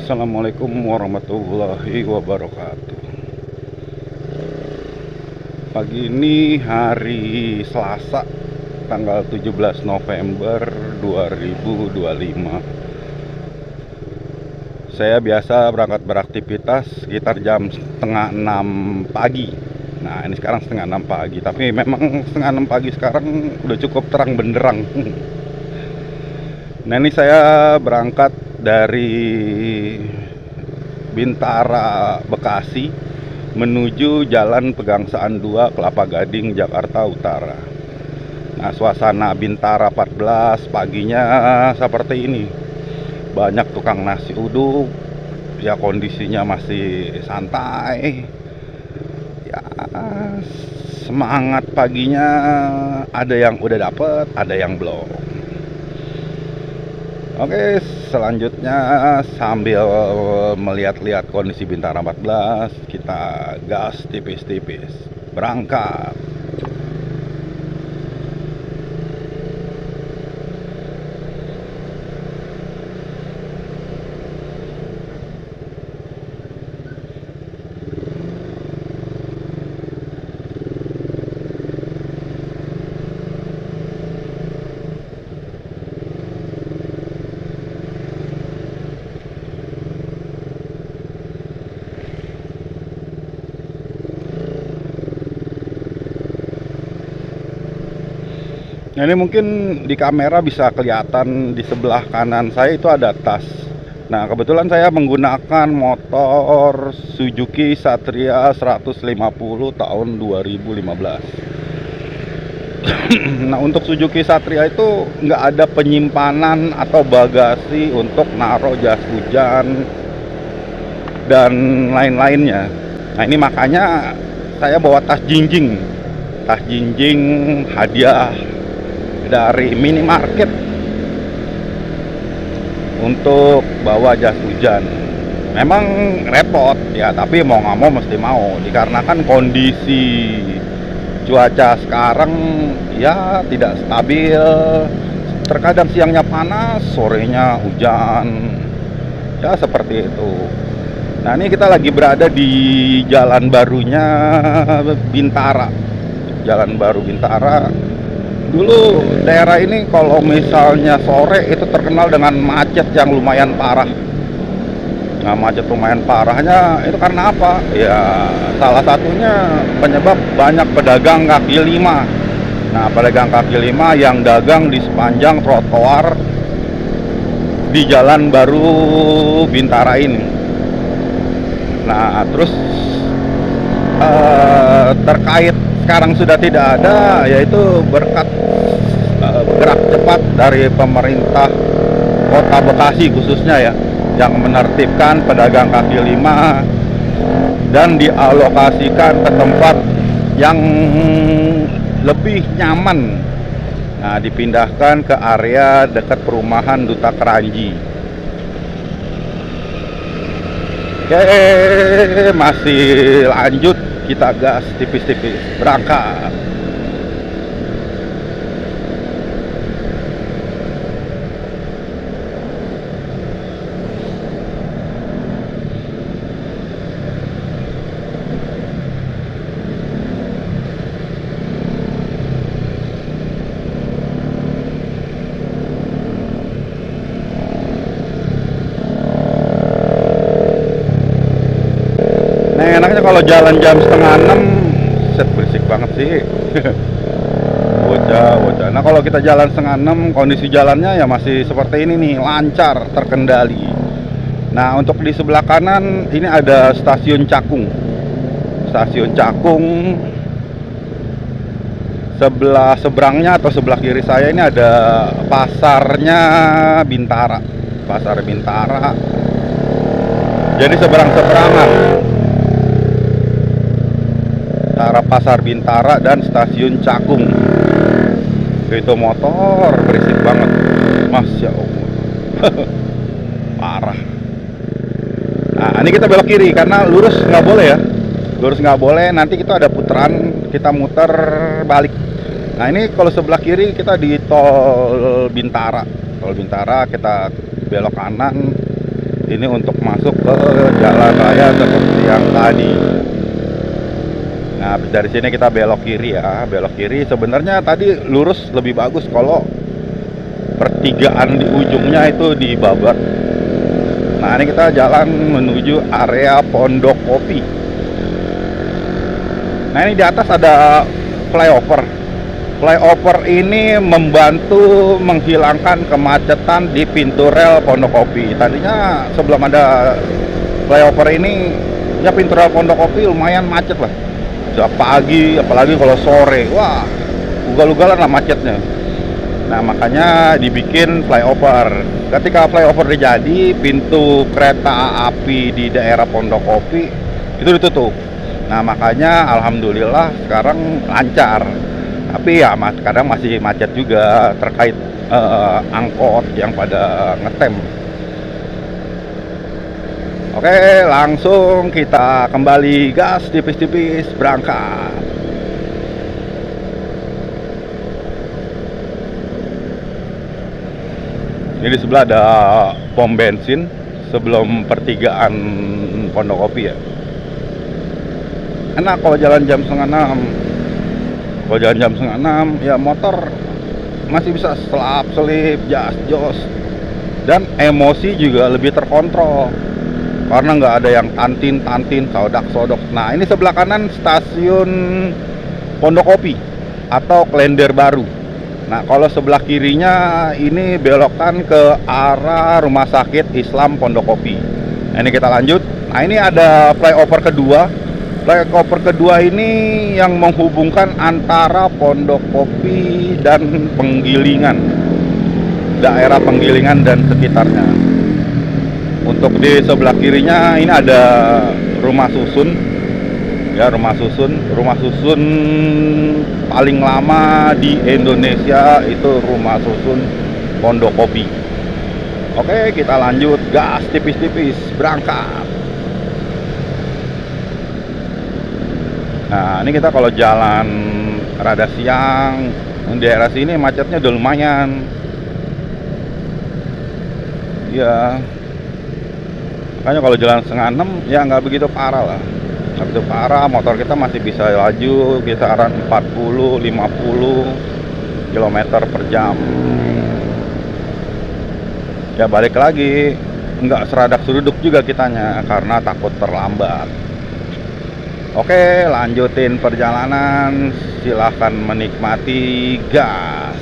Assalamualaikum warahmatullahi wabarakatuh. Pagi ini hari Selasa tanggal 17 November 2025. Saya biasa berangkat beraktivitas sekitar jam setengah 6 pagi. Nah ini sekarang setengah 6 pagi, tapi memang setengah 6 pagi sekarang udah cukup terang benderang. Nah ini saya berangkat dari Bintara Bekasi menuju Jalan Pegangsaan 2 Kelapa Gading Jakarta Utara. Nah suasana Bintara 14 paginya seperti ini. Banyak tukang nasi uduk. Ya kondisinya masih santai. Ya semangat paginya, ada yang udah dapet, ada yang belum. Oke, selanjutnya sambil melihat-lihat kondisi Bintara 14, kita gas tipis-tipis. Berangkat. Nah ini mungkin di kamera bisa kelihatan di sebelah kanan saya itu ada tas. Nah kebetulan saya menggunakan motor Suzuki Satria 150 tahun 2015. Nah untuk Suzuki Satria itu nggak ada penyimpanan atau bagasi untuk naruh jas hujan dan lain-lainnya. Nah ini makanya saya bawa tas jinjing hadiah dari minimarket untuk bawa jas hujan. Memang repot ya, tapi mau nggak mau mesti mau, dikarenakan kondisi cuaca sekarang ya tidak stabil. Terkadang siangnya panas, sorenya hujan, ya seperti itu. Nah ini kita lagi berada di jalan barunya Bintara, Jalan Baru Bintara. Dulu daerah ini kalau misalnya sore itu terkenal dengan macet yang lumayan parah. Nah macet lumayan parahnya itu karena apa? Ya salah satunya penyebab banyak pedagang kaki lima. Nah pedagang kaki lima yang dagang di sepanjang trotoar di Jalan Baru Bintara ini. Nah terus terkait sekarang sudah tidak ada, yaitu berkat gerak cepat dari pemerintah Kota Bekasi khususnya ya, yang menertibkan pedagang kaki lima dan dialokasikan ke tempat yang lebih nyaman. Nah dipindahkan ke area dekat perumahan Duta Keranji. Oke, masih lanjut, kita gas tipis-tipis, berangkat. Nah enaknya kalau jalan jam setengah 6, set berisik banget sih. Bocah. Nah kalau kita jalan setengah 6, kondisi jalannya ya masih seperti ini nih, lancar, terkendali. Nah untuk di sebelah kanan ini ada stasiun Cakung. Stasiun Cakung Sebelah seberangnya atau sebelah kiri saya ini ada pasarnya Bintara. Pasar Bintara. Jadi seberang-seberangan antara pasar Bintara dan stasiun Cakung. Itu motor berisik banget, Masya Allah. Parah. Nah, ini kita belok kiri karena lurus nggak boleh ya. Lurus nggak boleh, nanti kita ada putaran, kita muter balik. Nah, ini kalau sebelah kiri kita di tol Bintara. Tol Bintara kita belok kanan. Ini untuk masuk ke jalan raya seperti yang tadi. Nah, dari sini kita belok kiri ya, belok kiri. Sebenarnya tadi lurus lebih bagus kalau pertigaan di ujungnya itu dibabat. Nah, ini kita jalan menuju area Pondok Kopi. Nah, ini di atas ada flyover. Flyover ini membantu menghilangkan kemacetan di pintu rel Pondok Kopi. Tadinya sebelum ada flyover ini, ya pintu rel Pondok Kopi lumayan macet lah. Setiap pagi, apalagi kalau sore, wah, ugal-ugalan lah macetnya. Nah, makanya dibikin flyover. Ketika flyover jadi, pintu kereta api di daerah Pondok Kopi itu ditutup. Nah, makanya alhamdulillah sekarang lancar. Tapi ya kadang masih macet juga terkait angkot yang pada ngetem. Oke, langsung kita kembali gas tipis-tipis berangkat. Ini di sebelah ada pom bensin sebelum pertigaan Pondok Kopi ya. Enak kalau jalan jam 5:30. Kalau jalan jam 5:30 ya motor masih bisa selap-selip, jas-jos, dan emosi juga lebih terkontrol karena nggak ada yang tantin, sodak-sodok. Nah, ini sebelah kanan stasiun Pondok Kopi atau Klender Baru. Nah, kalau sebelah kirinya ini belokan ke arah Rumah Sakit Islam Pondok Kopi. Nah, ini kita lanjut. Nah, ini ada flyover kedua. Flyover kedua ini yang menghubungkan antara Pondok Kopi dan Penggilingan, daerah Penggilingan dan sekitarnya. Untuk di sebelah kirinya ini ada rumah susun ya, rumah susun paling lama di Indonesia itu rumah susun Pondok Kopi. Oke, kita lanjut gas tipis-tipis berangkat. Nah, ini kita kalau jalan rada siang di daerah sini macetnya udah lumayan ya. Makanya kalau jalan 5:30 ya nggak begitu parah lah, nggak begitu parah. Motor kita masih bisa laju kisaran 40-50 km per jam. Ya balik lagi, nggak seradak seruduk juga kitanya karena takut terlambat. Oke, lanjutin perjalanan. Silahkan menikmati gas.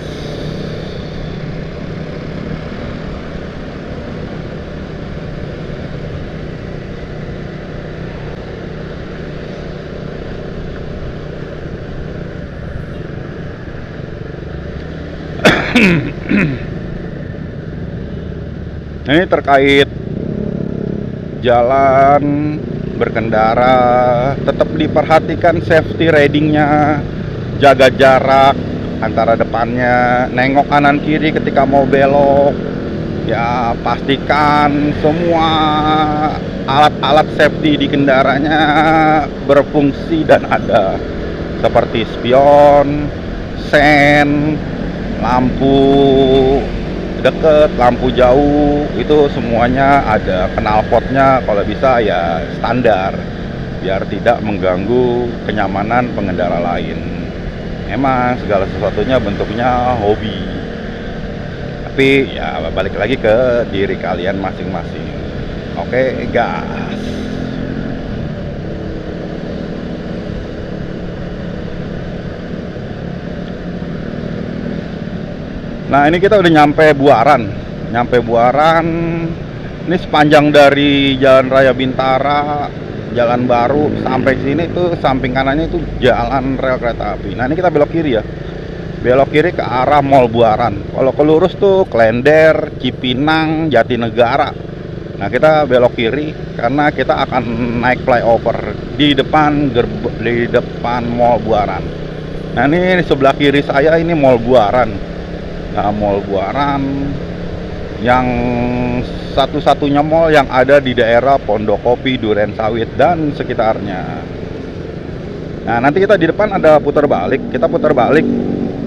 Ini terkait jalan berkendara, tetap diperhatikan safety ridingnya, jaga jarak antara depannya, nengok kanan kiri ketika mau belok ya, pastikan semua alat-alat safety di kendaraannya berfungsi dan ada, seperti spion, sen, lampu deket, lampu jauh, itu semuanya ada. Knalpotnya kalau bisa ya standar biar tidak mengganggu kenyamanan pengendara lain. Emang segala sesuatunya bentuknya hobi, tapi ya balik lagi ke diri kalian masing-masing. Oke, gas. Nah, ini kita udah nyampe Buaran. Ini sepanjang dari Jalan Raya Bintara, Jalan Baru sampai sini tuh samping kanannya itu jalan rel kereta api. Nah, ini kita belok kiri ya. belok kiri ke arah Mall Buaran. Kalau ke lurus tuh Klender, Cipinang, Jatinegara. Nah, kita belok kiri karena kita akan naik flyover di depan Mall Buaran. Nah, ini di sebelah kiri saya ini Mall Buaran. Nah, Mall Buaran yang satu-satunya mall yang ada di daerah Pondokopi, Durensawit dan sekitarnya. Nah, nanti kita di depan ada putar balik. Kita putar balik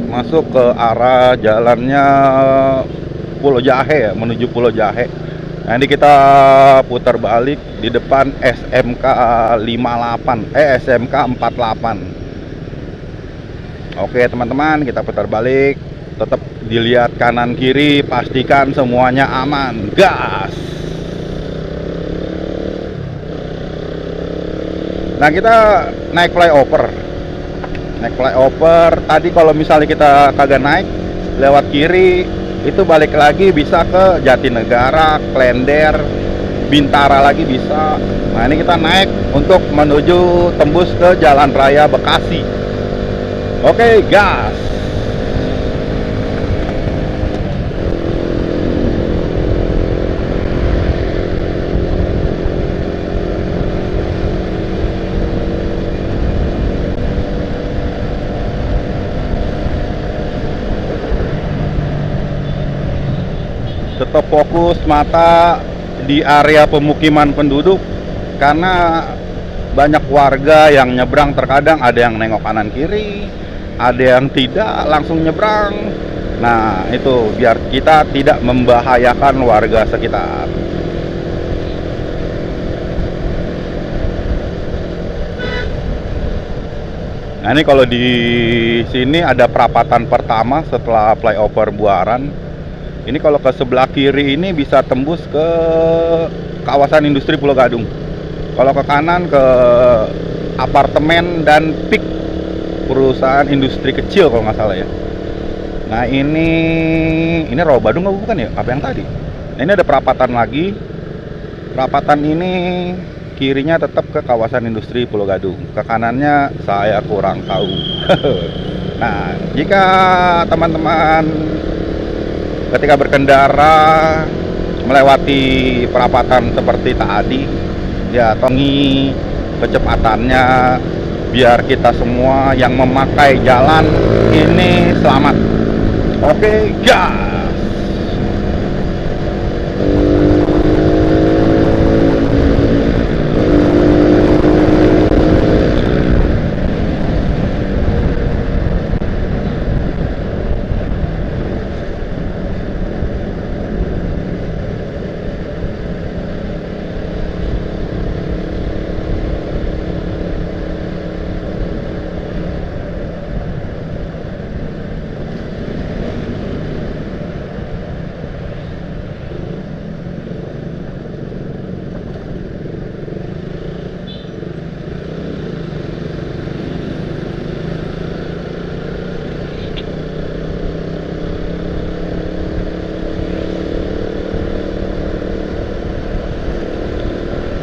masuk ke arah jalannya Pulau Jahe ya, menuju Pulau Jahe. Nanti kita putar balik di depan SMK 48. Oke teman-teman, kita putar balik. Tetap dilihat kanan kiri, pastikan semuanya aman. Gas. Nah, kita naik flyover. Tadi kalau misalnya kita kagak naik lewat kiri, itu balik lagi bisa ke Jatinegara, Klender, Bintara lagi bisa. Nah, ini kita naik untuk menuju tembus ke Jalan Raya Bekasi. Oke, gas. Tetap fokus mata di area pemukiman penduduk karena banyak warga yang nyebrang. Terkadang ada yang nengok kanan kiri, ada yang tidak langsung nyebrang. Nah, itu biar kita tidak membahayakan warga sekitar. Nah, ini kalau di sini ada perapatan pertama setelah flyover Buaran. Ini kalau ke sebelah kiri ini bisa tembus ke kawasan industri Pulau Gadung. Kalau ke kanan ke apartemen dan PIK, perusahaan industri kecil kalau nggak salah ya. Nah, ini Rawa Badung nggak bukan ya? Apa yang tadi? Nah, ini ada perapatan lagi. Perapatan ini kirinya tetap ke kawasan industri Pulau Gadung. Ke kanannya saya kurang tahu. Nah, jika teman-teman ketika berkendara melewati perapatan seperti tadi, ya tongi kecepatannya biar kita semua yang memakai jalan ini selamat. Oke, gas.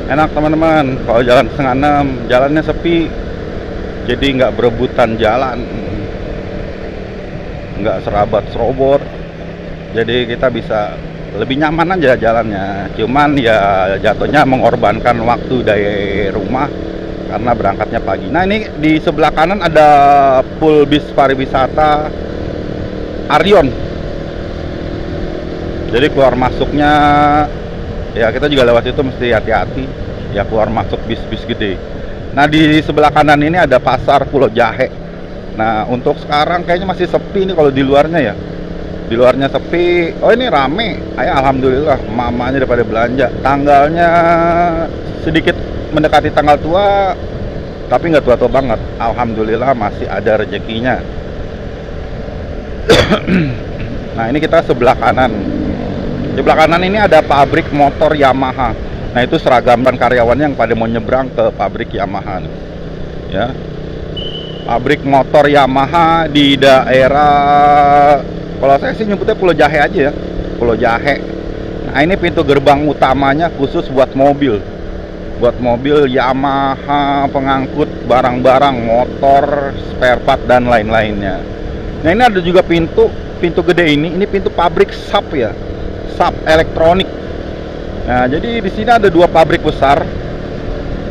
Enak teman-teman, kalau jalan setengah 6 jalannya sepi, jadi nggak berebutan jalan, nggak serabat serobot, jadi kita bisa lebih nyaman aja jalannya. Cuman ya jatuhnya mengorbankan waktu dari rumah karena berangkatnya pagi. Nah, ini di sebelah kanan ada pool bis pariwisata Arion, jadi keluar masuknya ya kita juga lewat itu mesti hati-hati ya, keluar masuk bis-bis gede. Nah, di sebelah kanan ini ada pasar Pulau Jahe. Nah, untuk sekarang kayaknya masih sepi nih kalau di luarnya ya. Di luarnya sepi. Oh, ini rame. Ayo, alhamdulillah mamanya udah pada belanja. Tanggalnya sedikit mendekati tanggal tua, tapi nggak tua-tua banget. Alhamdulillah masih ada rezekinya. Nah, ini kita sebelah kanan. Di belakang kanan ini ada pabrik motor Yamaha. Nah, itu seragaman karyawannya yang pada mau nyebrang ke pabrik Yamaha. Ya. Pabrik motor Yamaha di daerah, kalau saya sih nyebutnya Pulau Jahe aja ya. Pulau Jahe. Nah, ini pintu gerbang utamanya khusus buat mobil. Buat mobil Yamaha, pengangkut barang-barang motor, spare part dan lain-lainnya. Nah, ini ada juga pintu pintu gede ini pintu pabrik sub ya, sub elektronik. Nah, jadi di sini ada dua pabrik besar.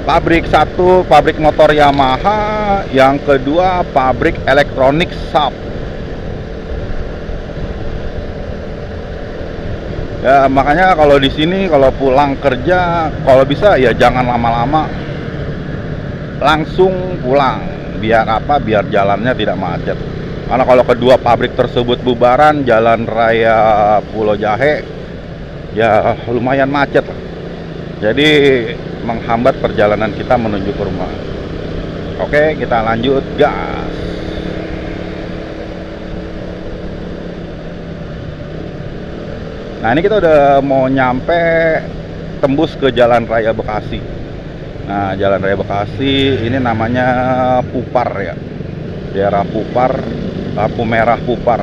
Pabrik satu pabrik motor Yamaha, yang kedua pabrik elektronik sub. Ya, makanya kalau di sini kalau pulang kerja, kalau bisa ya jangan lama-lama, langsung pulang. Biar apa? Biar jalannya tidak macet. Karena kalau kedua pabrik tersebut bubaran, jalan raya Pulau Jahe ya lumayan macet lah. Jadi menghambat perjalanan kita menuju ke rumah. Oke, kita lanjut gas. Nah, ini kita udah mau nyampe tembus ke Jalan Raya Bekasi. Nah, Jalan Raya Bekasi ini namanya Pupar ya. Daerah Pupar, lampu merah Pupar.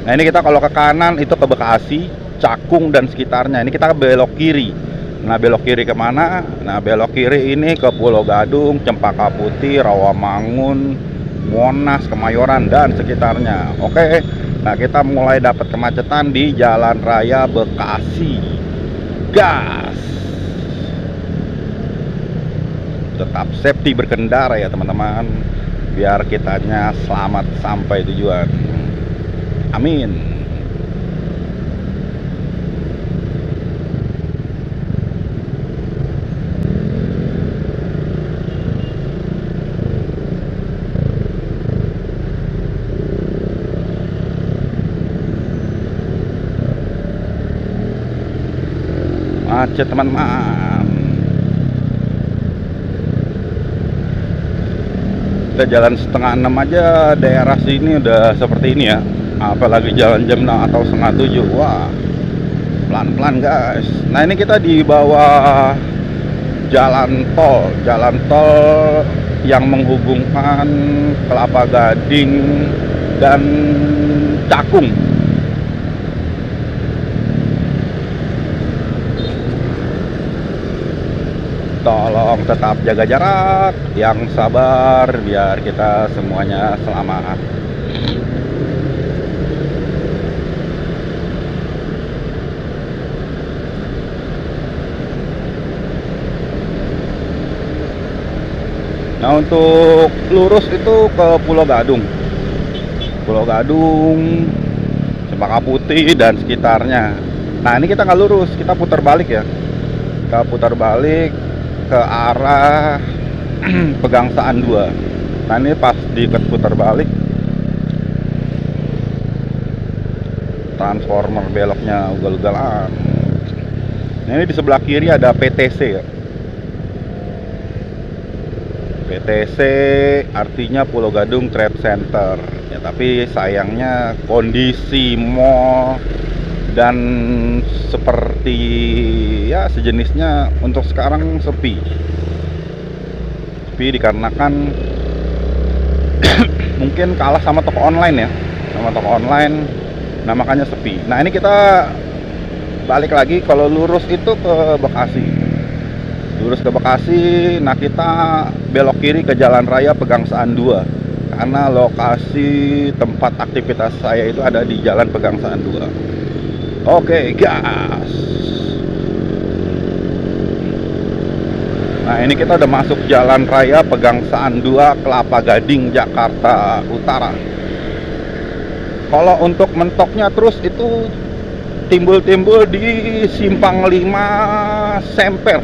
Nah, ini kita kalau ke kanan itu ke Bekasi, Cakung dan sekitarnya. Ini kita belok kiri. Nah, belok kiri kemana? Nah, belok kiri ini ke Pulau Gadung, Cempaka Putih, Rawamangun, Monas, Kemayoran dan sekitarnya. Oke. Nah, kita mulai dapat kemacetan di Jalan Raya Bekasi. Gas. Tetap safety berkendara ya teman-teman, biar kitanya selamat sampai tujuan. Amin. Macet teman-teman. Kita jalan setengah 6 aja daerah sini udah seperti ini ya, apalagi jalan jam 6 atau setengah 7. Wah, pelan-pelan guys. Nah, ini kita di bawah jalan tol yang menghubungkan Kelapa Gading dan Cakung. Tolong tetap jaga jarak, yang sabar biar kita semuanya selamat. Nah, untuk lurus itu ke Pulau Gadung. Pulau Gadung, Cempaka Putih dan sekitarnya. Nah, ini kita nggak lurus, kita putar balik ya. Kita putar balik ke arah Pegangsaan 2. Nah, ini pas di putar balik, transformer beloknya ugal-ugalan. Nah, ini di sebelah kiri ada PTC ya. PTC artinya Pulau Gadung Trade Center ya, tapi sayangnya kondisi mall dan seperti ya sejenisnya untuk sekarang sepi dikarenakan mungkin kalah sama toko online ya, nah makanya sepi. Nah, ini kita balik lagi, kalau lurus itu ke Bekasi, nah kita belok kiri ke Jalan Raya Pegangsaan 2 karena lokasi tempat aktivitas saya itu ada di Jalan Pegangsaan 2. Oke, gas. Nah, ini kita udah masuk Jalan Raya Pegangsaan 2, Kelapa Gading, Jakarta Utara. Kalau untuk mentoknya terus itu timbul-timbul di Simpang 5 Semper.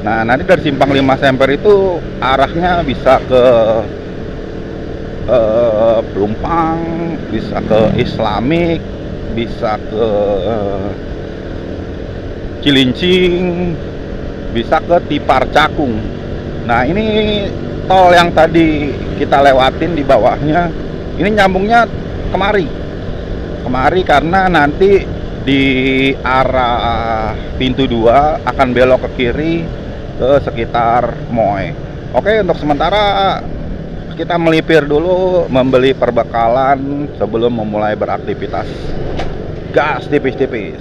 Nah, nanti dari Simpang 5 Semper itu arahnya bisa ke Pelumpang, bisa ke Islamik, bisa ke Cilincing, bisa ke Tipar Cakung. Nah, ini tol yang tadi kita lewatin di bawahnya, ini nyambungnya kemari karena nanti di arah pintu 2 akan belok ke kiri ke sekitar Moe. Oke, untuk sementara kita melipir dulu membeli perbekalan sebelum memulai beraktivitas. Gas tipis-tipis.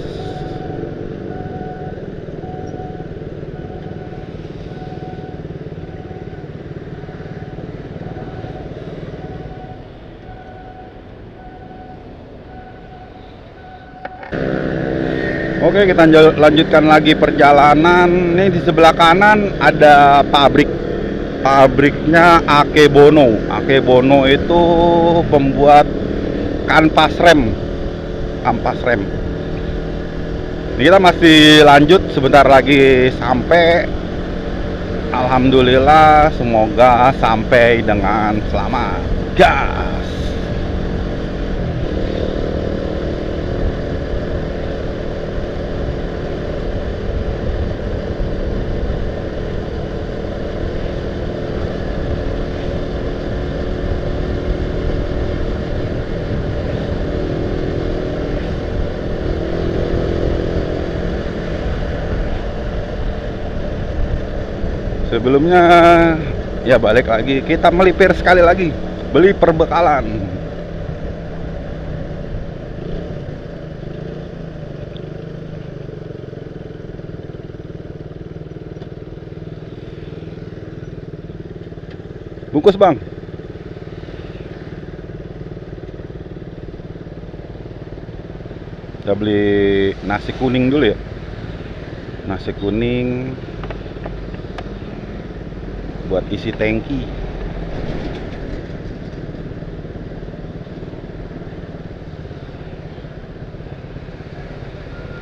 Oke, kita lanjutkan lagi perjalanan. Ini di sebelah kanan ada pabriknya Akebono. Akebono itu pembuat kanvas rem. Ini kita masih lanjut, sebentar lagi sampai. Alhamdulillah, semoga sampai dengan selamat. Gas. Sebelumnya ya balik lagi, kita melipir sekali lagi, beli perbekalan. Bungkus bang. Kita beli nasi kuning dulu ya. Nasi kuning buat isi tangki.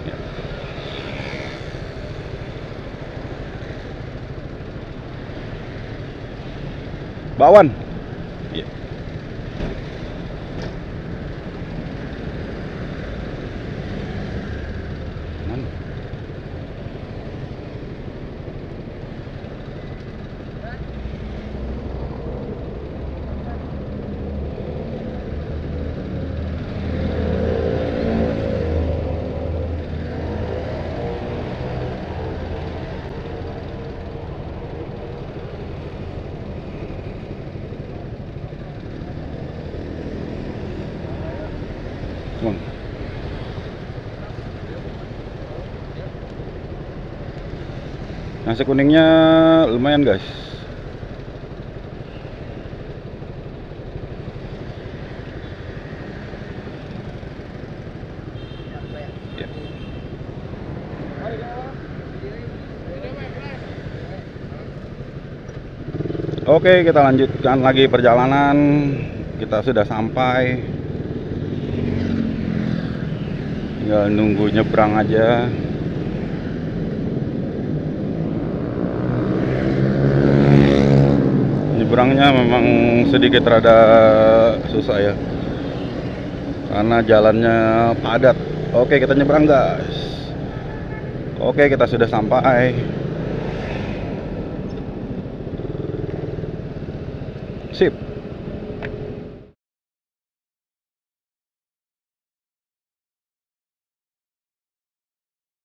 Ya. Bakwan. Ya. Mana? Bang. Nasi kuningnya lumayan guys. Ya. Oke, kita lanjutkan lagi perjalanan. Kita sudah sampai. Tinggal nunggu nyebrang aja. Nyebrangnya memang sedikit rada susah ya, karena jalannya padat. Oke, kita nyebrang guys. Oke, kita sudah sampai. Sip.